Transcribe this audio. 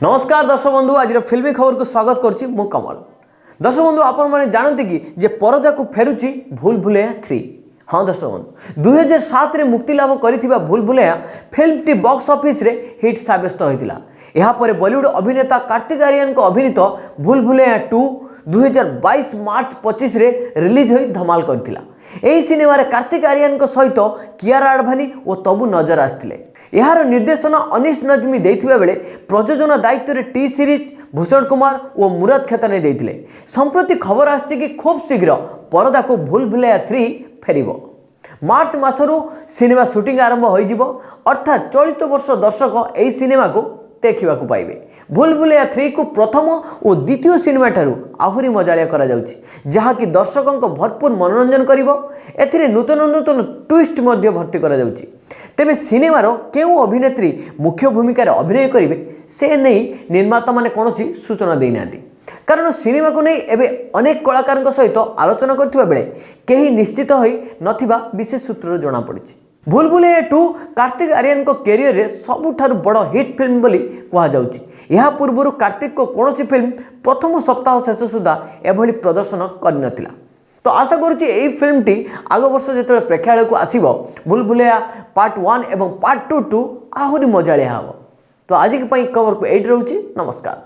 नमस्कार दर्शक बंधु आज फिल्मी खबर को स्वागत करुच्ची मु कमल। दर्शक बंधु आपण मैंने जानते कि जे परदा को फेरुची भूल भुलैया 3। हाँ दर्शक बंधु 2007 रे मुक्ति लाभ करिथिबा भूल Bhulaiyaa film T box office रे हिट साब्यस्त होइतिला। एहा परे बॉलीवुड अभिनेता कार्तिक आर्यन को अभिनीत भूल भुलैया 2 2022 मार्च 25 रे रिलीज होई धमाल करथिला। एही सिनेमा रे कार्तिक आर्यन को सहित कियारा आडवाणी और तबु नजर आस्थिले। यार निर्देशन अनिश नजमी देथिबा बेले प्रयोजन दायित्व रे टी सीरीज भूषण कुमार और मुराद खेताने देथिले। संप्रति खबर आछि कि खूब शीघ्र परदा को भूल भुलैया 3 फेरिबो। मार्च मासरू सिनेमा शूटिंग आरंभ होई जिवो, अर्थात चलित वर्ष दर्शक एही सिनेमा को देखिबा को पाइबे। भूल भुलैया 3 को प्रथम और द्वितीय सिनेमा ठारू आहुरी मजालिया करा जाउछि, जहा कि दर्शकों को भरपूर मनोरंजन करिवो। एथिरे नूतन नूतन ट्विस्ट मध्य भर्ती करा जाउछि। तेबे सिनेमार केउ अभिनेत्री मुख्य भूमिका अभिनय करेंगे से नहीं निर्माता माने कौनसी सूचना देना, कारण सिनेमा को नहीं एबे अनेक कलाकार सहित आलोचना करथिबा बेले केही निश्चित होई नथिबा विशेष सूत्र जना पड़ी। भूल भुलैया 2 कार्तिक आर्यन को कैरियर रे सबुठारु बड़ हिट फिल्म बोली कहा जाउछि। यहा पूर्व कार्तिक को कौनसी फिल्म प्रथम सप्ताह शेष सुधा एभली प्रदर्शन कर नथिला। तो आशा करुच्ची यही फिल्म टी आग वर्ष जो प्रेक्षालय को आसो भूल भुलैया पार्ट 1 एवं पार्ट 2 आहुरी मजालिया हम। तो आज की खबर को यही रोचे। नमस्कार।